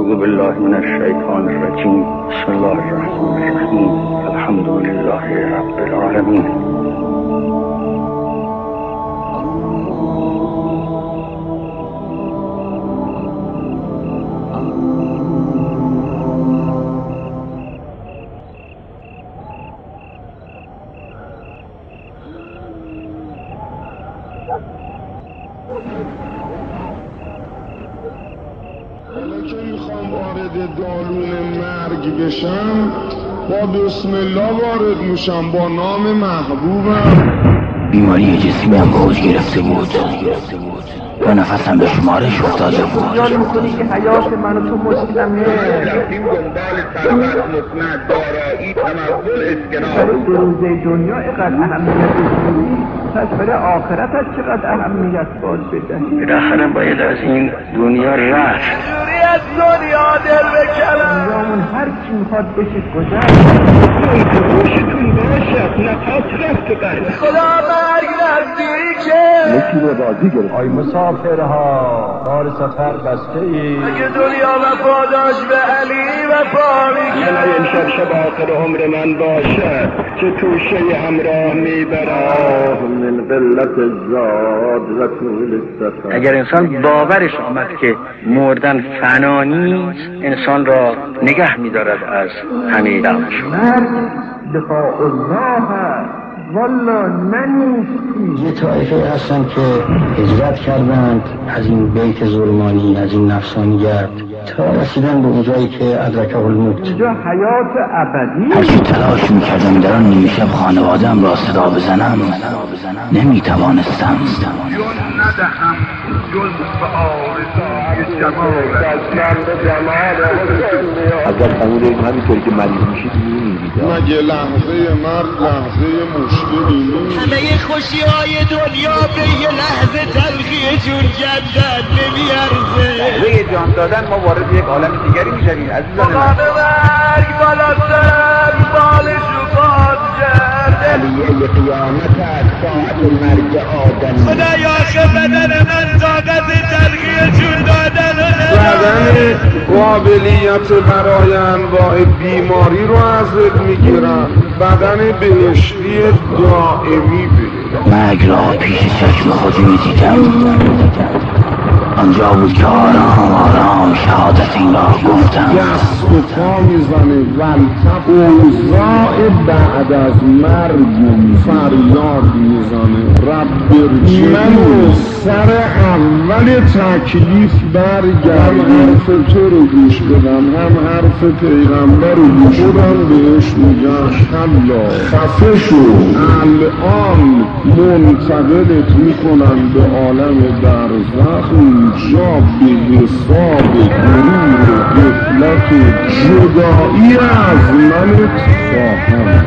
اعوذ بالله من الشیطان الرجیم. بسم الله الرحمن الرحیم. الحمد لله رب العالمین. که میخوام وارد دالون مرگ بشم با بسم الله وارد میشم، با نام محبوبم. بیماری جسمی هم به اوج گرفته بود و نفسم به شمارش افتاده بود. خیال میکنی که حیات من و تو مشکلمه. رفتیم دنبال ثروت، مصنع، دارایی، تمول، اسکناس. برای روزه دنیا اینقدر اهمیت بدی، پس برای آخرتت چقدر اهمیت باز بده. بالاخره باید از این دنیا رفت. جوری از دنیا دل بکنم. دنیامون هر کی میخواد بشه گذشت. توی تو روشتون باشد، نفس رفت قرد. خدا مرگ نزدیکه. یکی رو راضی گرفت. آی مسافرها، دار سفر بسته ای. اگه دنیا وفا داشت به علی وفا میکنه. یعنی امشب شب آخر عمر من باشد که توشه همراه میبرم. من قلت الزاد و طول السفر. اگر انسان باورش آمد که مردن فنا نیست، انسان را نگه می‌دارد از همه دعواشون. مرگ لقاء الله هست. والا ننیستی. یه طایفه هستن که هجرت کردند از این بیت ظلمانی، از این نفسانیت، تا رسیدن به اونجایی که ادرکه الموت. اینجا حیات ابدی. هرچی تلاش میکردم در آن نیمه شب خانواده‌ام را صدا بزنم نمیتوانستم. جون ندهم جز به آرزوی اگر قبول این همینطوری که مریض میشید میمیرید. مگه لحظه مرگ لحظه مشکلی نیست؟ همه خوشی های دنیا به یه لحظه تلخی جون کندن نمیارزه. لحظه جان دادن ما وارد یک عالم دیگری میشویم عزیزان من. مرگ بالاتر بالشو باز کرده. علیه قیامت است ساعت مرگ آدم. خدایا که بدن من طاقت تلخی جون دادن بدن قابلیت برای انواع بیماری رو ازت میگیرن، بدن بهشتی دائمی بده. مرگ را پیش چشم خود میدیدم. آنجا بود که آرام آرام شهادت این را گفتم. دست و پا میزنه ولطف اوضاع بعد از مرگ فریاد میزنه رب ارجعون. منو سر اول تکلیف برگرد. هم حرف تو رو گوش بدم هم حرف پیغمبر رو گوش بدم. بهش میگن حلا خفه شو، الان منتقلت میکنن به عالم برزخ. جا به حساب غرور و غفلت و جدایی از منت خواهم.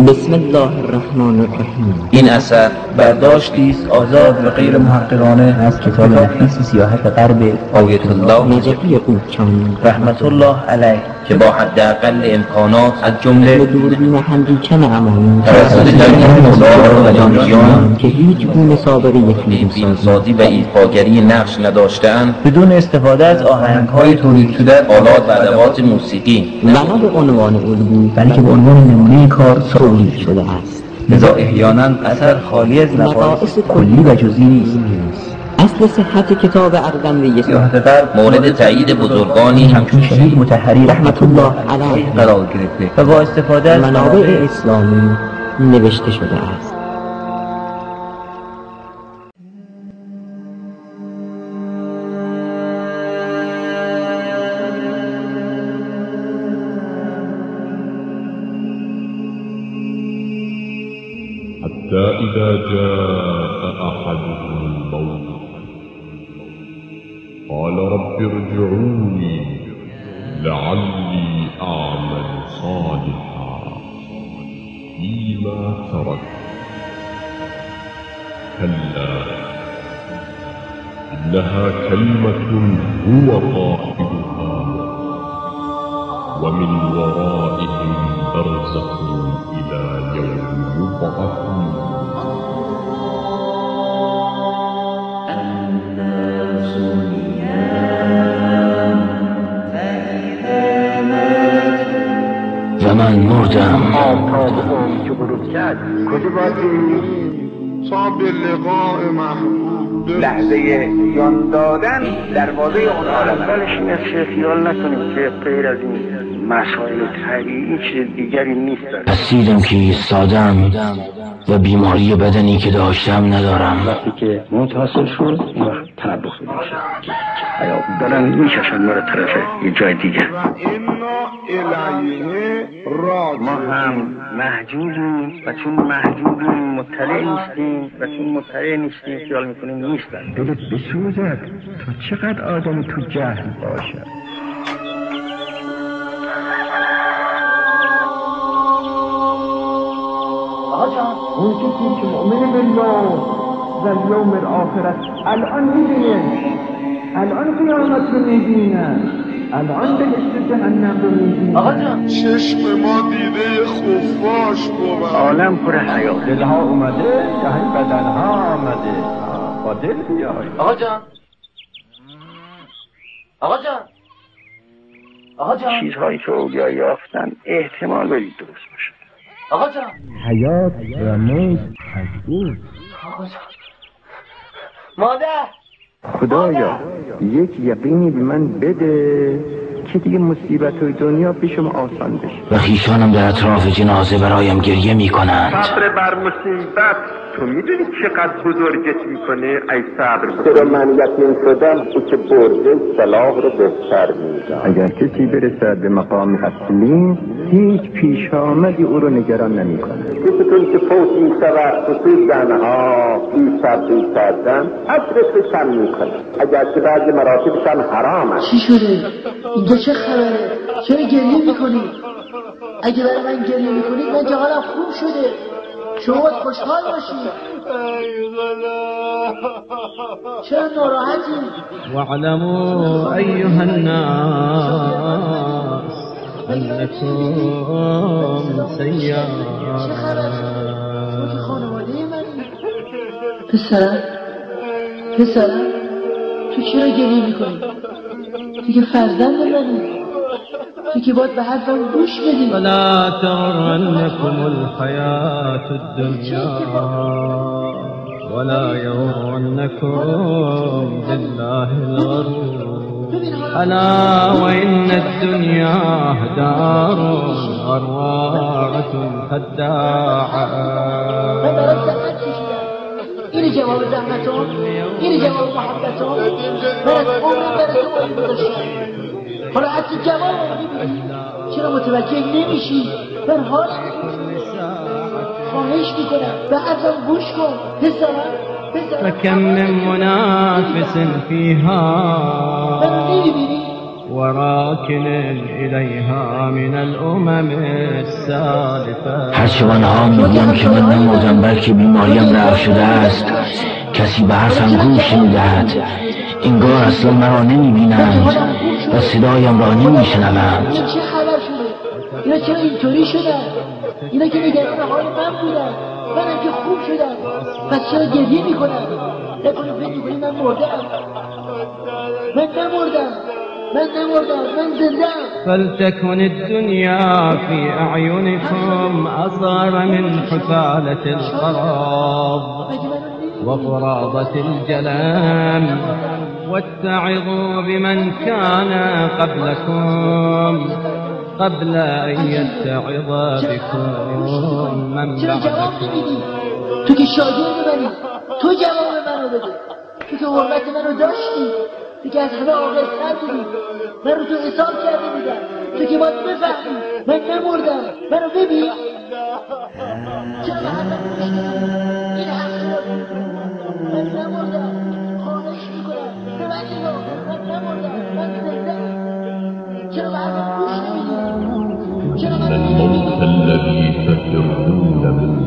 بسم الله الرحمن الرحیم. این اثر برداشتی است آزاد و غیر محقرانه از کتاب نفیس سیاحت غرب آیت الله نجفی قوچانی رحمت الله علیه که با حداقل امکانات از جمله به دوربین هندیکن امانی توسط جمعیت مصور و دانشیان که هیچ گونه سابقه فیلمسازی و ایفاگری نقش نداشته‌اند بدون استفاده از آهنگ‌های تولید شده، آلات و ادوات موسیقی نه به عنوان الگوی بلکه به عنوان نمونه کار تولید شده است. لذا احیانا اثر خالی از نقائص کلی و جزئی نیست. اصل صحت کتاب ارقم سیاحت غرب مورد تایید بزرگانی همچون شهید مطهری رحمت الله علیه قرار گرفته و با استفاده از منابع اسلامی نوشته شده است. حتى إذا جاء أحدهم الموت قال رب ارجعوني لعلی اعمل صالحا فيما تركت كلا إنها كلمة هو قائلها ومن ورائهم برزخ إلى يوم يبعثون الناس نيام فإذا ماتوا و من مردم. که غروب کرد کجا باید تا به لقاء محبوب لحظه جان دادن دروازه اون عالم بلش این است که خیال نکنیم که غیر از این مسائل طبیعی چیز دیگری نیست. رسیدم که ایستادم و بیماری بدنی که داشتم ندارم. وقتی که موت حاصل شد اون وقت تنبخ میشه حیا دارن میکشن ما رو طرف یه جای دیگه. ما هم محجوبیم و چون محجوبیم مطلع نیستیم و چون مطلع نیستیم خیال میکنیم نیستن. دلت بسوزد تا چقدر آدم تو جهل باشد. آقا جان اون کسی که مؤمن بالله و یوم الاخرت الان میبینه، الان قیامت رو میبینه، الان بهشت جهنم رو میبینه. آقا جان چشم ما دیده خفاش بود. عالم پر حیا. دلها اومده گاهی بدنها آمده با دل بیای. آقا جان آقا جان آقا جان چیزهایی که اولیا یافتن احتمال بدید درست باشه. آقا جان حیات و موت از او. آقا جان مادر خدایا یک یقینی به من بده که دیگه مصیبت های دنیا پیشم آسان بشه. و خیشانم در اطراف جنازه برایم گریه می کنند. صبر بر مصیبت تو میدونی چقدر بزرگت میکنه ای صبر. چرا من یقین شدم او که برده صلاح رو بهتر میدم. اگر کسی برسد به مقام تسلیم هیچ پیش آمدی او رو نگران نمی کنه. کسی که فوت میشود خصوص زنها بی صبری کردن اجرش رو کم میکنه اگر که بعضی مراتبش هم حرام است. چی شده؟ اینجا چه خبره؟ چرا گریه میکنی؟ اگه برای من گریه میکنی من که حالم خوب شده. شما باید خوشحال باشید. چرا ناراحتی؟ واعلموا أيها الناس أنكم سيار. چه خبره؟ تو خانواده منی؟ پسرم تو چرا گریه میکنی؟ تو که فرزند منی، تو که باید به حرفم گوش بدی. ولا تغرنكم الحياة الدنيا ولا يغرنكم بالله الغرور. ألا وإن الدنيا دار أرواعة خداعة. این جواب زحمتون، این جواب محبتون. من از عمرم برای تو باید گذاشتم. حالا حتی جواب رو ببینی چرا متوجه نمیشی؟ من حال خواهش میکنم به حرفم گوش کن پسرم. فكم من منافس فيها وراكن إليها من الأمم السالفة. هرچه آنها میگویم که من نمردم بلکه بیماریم رفع شده است، کسی به حرفم گوش نمیدهد. انگار اصلا مرا نمیبینند و صدایم را نمیشنوند. چه خبر شده؟ اینا چرا اینطوری شدن؟ اینا که نگران حال من بودن، منم که خوب شدم، پس چرا گریه میکنن؟ نکنه فکر میکنی من مردم؟ من نمردم، من زندم. فلتكن الدنيا في أعينكم أصغر من حفالة القراض وقراضة الجلام واتعظوا بمن كان قبلكم قبل أن يتعظ بكم من بعدكم. تو که شاگرد منی، تو جواب منو بده. تو که حرمت منو داشتی، تو که از همه عاقل‌تر بودی، من رو تو حساب کرده بودم. تو که باید بفهمی من نمردم. منو ببین چرا به حرفم گوش ندی؟ این حق رو من نمردم. خواهش میکنم به من نگاه، من نمردم، من زندم. چرا به حرف گوش نمیدی؟ چرا من الموت الذي تفرون منه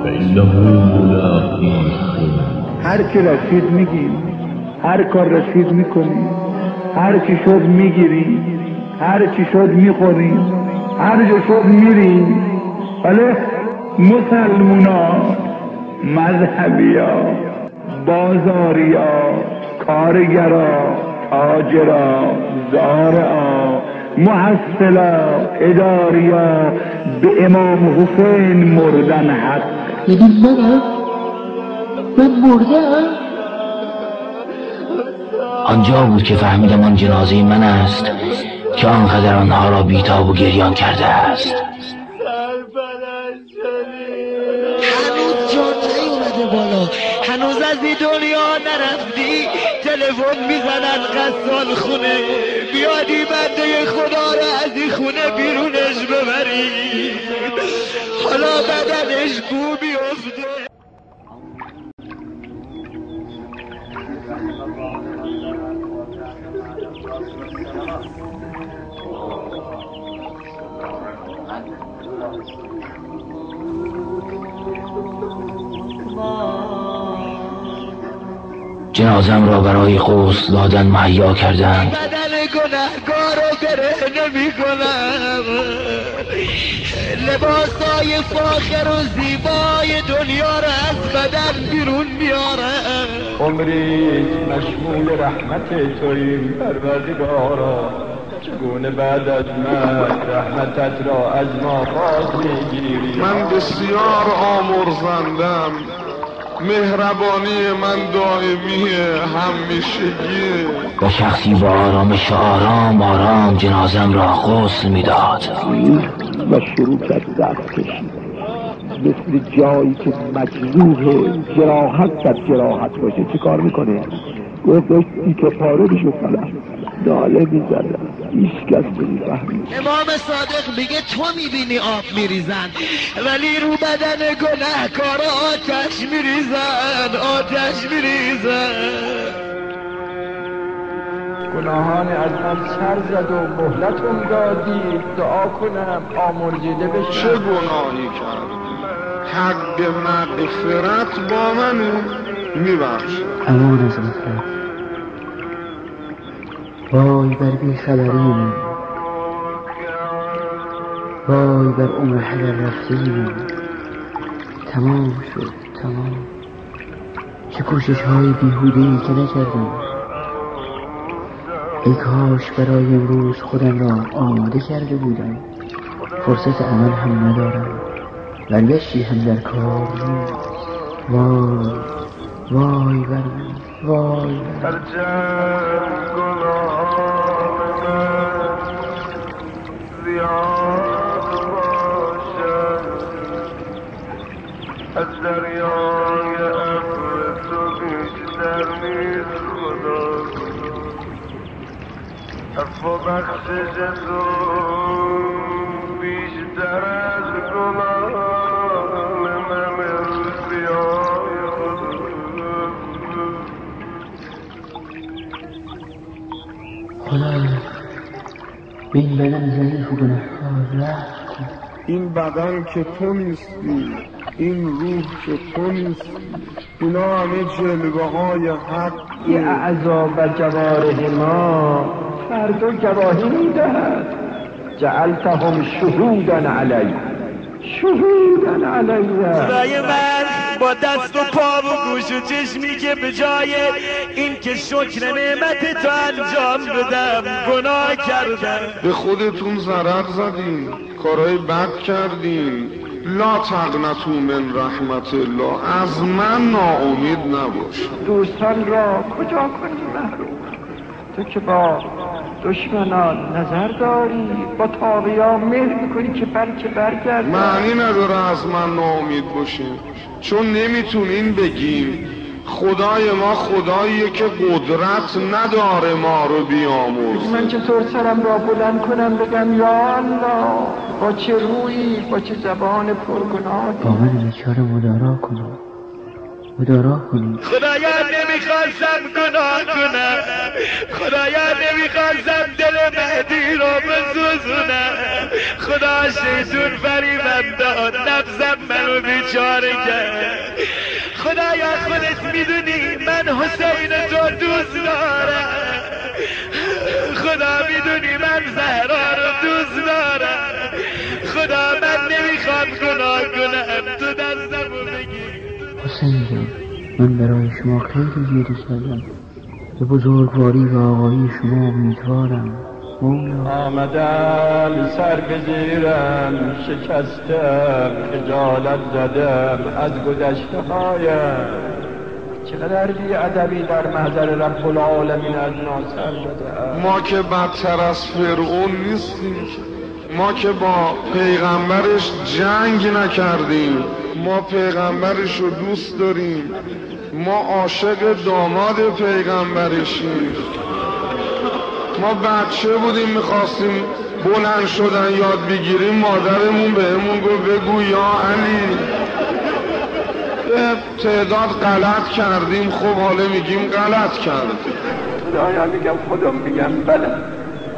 فإنه ملاقيكم. هر کی رسید میگیم، هر کار رسید میکنیم، هر کی شد میگیریم، هر چی شد میخوریم، هر جا شد میریم. ولی مسلمونا، مذهبیا، بازاریا، کارگرا، تاجرا، زارعا، محصلا، اداریا به امام حسین مردن حق. ببین من مردم. آنجا بود که فهمیدم آن جنازه من است که آنقدر آنها را بیتاب و گریان کرده است. هنوز جان نیومده بالا، هنوز از این دنیا نرفتی. تلفن میزنن قصال خونه، بیادی بنده خدا را از این خونه بیرونش ببری. حالا بدنش گو بیفته. جنازم را برای غسل دادن مهیا کردند. بدن گناهگار رو گره نمی کنم. لباسای فاخر و زیبای دنیا را از بدن بیرون میارم. عمری مشمول رحمت توییم پروردگارا، چگونه بعد از مرگ رحمتت را از ما باز میگیری. من بسیار آمرزندم، مهربانی من دائمیه، همیشگیه. و شخصی با آرامش آرام آرام جنازم را غسل میداد و شروع کرد دست کشید، مثل جایی که مجروح جراحت در جراحت باشه. چی کار میکنه؟ گفت داشتی که پاره بشو فلم ناله میزده، هیچ کس نمیفهمید. امام صادق میگه تو میبینی آب میریزن، ولی رو بدن گناهکارا آتش میریزن، آتش میریزن. گناهان از من سر زد و مهلتم دادی، دعا کنم آمرزیده بشم. چه گناهی کردی؟ حق مغفرت با منه، میبخش. امان از غفلت. وای بر بیخبری من، وای بر عمر حضر رفته من. تمام شد، تمام. چه کوشش های بیهوده‌ای که نکردم. ای کاش برای امروز خودم را آماده کرده بودم. فرصت عمل هم ندارم، برگشتی هم در کار نیست. وای وای بر من، وای بر از دریای ابر تو بیشتر نیست خدا، عفو بخشش تو بیشتر از گناه من روزیای خدایا به این بدن ضعیف و گناهکار رحم کن. این بدن که تو نیستی، این روح که تو نیستی، اینا همه جلوه های حق. این اعضا و جوارح ما فردا گواهی میدهد. جعلتهم شهودا علی، شهودا علی. خدای من با دست و پا و گوش و چشمی که به جای این که شکر نعمت تو انجام بدم گناه کردم. به خودتون ضرر زدین، کارهای بد کردین. لا تقنطوا من رحمت الله، از من ناامید نباش. دوستان را کجا کنی محروم؟ تو که با دشمنان نظر داری، با طاغیا مهر میکنی که بلکه برگرد. معنی نداره از من ناامید باشین، چون نمیتونین بگیم خدای ما خداییه که قدرت نداره ما رو بیامرزه. من چطور سرم را بلند کنم بگم یا الله؟ با چه رویی، با چه زبان پرگناهی؟ با من بیچاره مدارا کنم. خدا راه کنید. خدایا نمیخواستم گناه کنم، خدایا نمیخواستم دل مهدی رو بسوزونم، خدا شیطون فریبم داد، نفسم منو بیچاره کرد. خدایا خودت میدونی من حسین تو دوست دارم، خدا میدونی من زهرا رو دوست دارم، خدا من نمیخوام گناه کنم، تو دستمو بگیر. حسین جان، من برای شما خیلی گریه کردم، به بزرگواری و آقایی شما امیدوارم. آمدم سر بزیرم، شکستم، خجالت زدم از گذشته هایم. چقدر بی‌ادبی در محضر رب العالمین از ناصر بدم. ما که بدتر از فرعون نیستیم، ما که با پیغمبرش جنگ نکردیم، ما پیغمبرش رو دوست داریم، ما عاشق داماد پیغمبرشیم. ما بچه بودیم میخواستیم بلند شدن یاد بگیریم، مادرمون بهمون گفت بگو یا علی. تعداد غلط کردیم، خب حالا میگیم غلط کردیم. خدایا میگم خودم میگم بله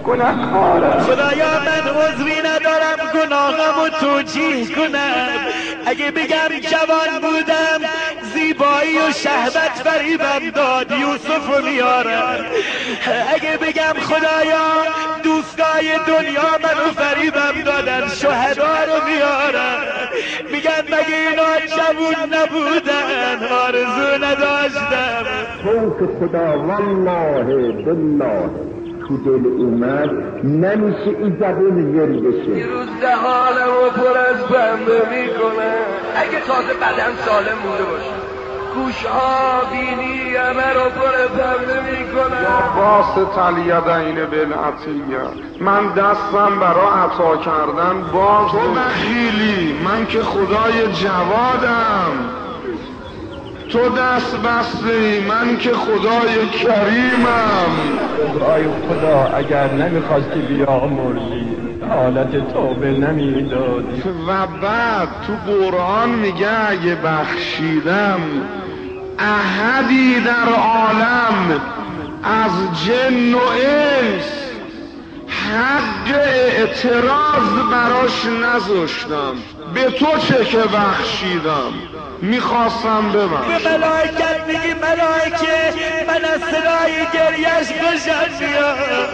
گناهکارم. خدایا من عذری ندارم گناهمو توجیه کنم. اگه بگم جوان بودم زیبایی و شهوت فریبم داد یوسف رو میارم. اگه بگم خدایا دوستای دنیا منو فریبم دادن شهدا رو میارم. میگن مگه اینا جوون نبودن آرزو نداشتم. خوف خدا والله بالله تو دل اومد نمیشه این زبون یاری بشه. یه روز دهانمو پر از بنده میکنه. اگه تازه بدن سالم مونده باشه گوشها بینی همه رو پر بنده میکنه. یا باس تلیدین بالعطیه، من دستم برا عطا کردن باز. تو بخیلی، من که خدای جوادم. تو دست بستی، من که خدای کریمم. ای خدا اگر نمیخواستی بیامرزی حالت توبه نمیدادی. و بعد تو قرآن میگه اگه بخشیدم احدی در عالم از جن و انس حق اعتراض براش نذاشتم. به تو چه که بخشیدم میخواستم ببخشم. به ملائکت میگی ملائکه من از صدای گریش خوشم میاد،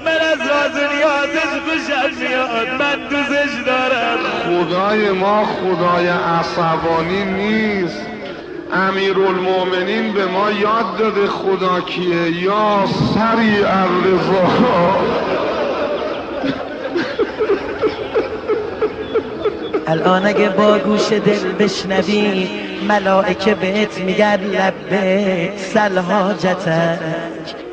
من از راز و نیازش خوشم میاد، من دوزش دارم. خدای ما خدای عصبانی نیست. امیرالمومنین به ما یاد داده خدا کیه. یا سریع الرضا. الان اگه با گوش دل بشنوی ملائکه بهت میگن لبه سل حاجتک،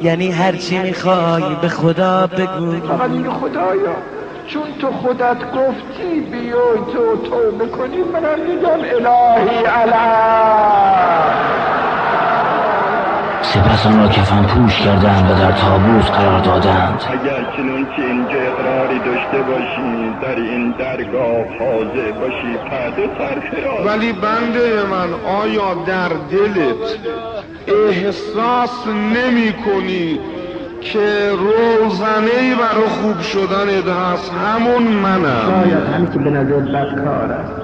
یعنی هرچی میخوای به خدا بگو. فقط این خدایا چون تو خودت گفتی بیای تو توبه کنی، منم میگم الهی علم. سپس آن را کفن پوش کردند و در تابوت قرار دادند. اگر چنون که اینجا اقراری داشته باشی در این درگاه حاضر باشی پرده سرفراز. ولی بنده من آیا در دلت احساس نمی کنی که روزنه‌ای برای خوب شدنت هست؟ همون منم. شاید همین که به نظر بدکار است.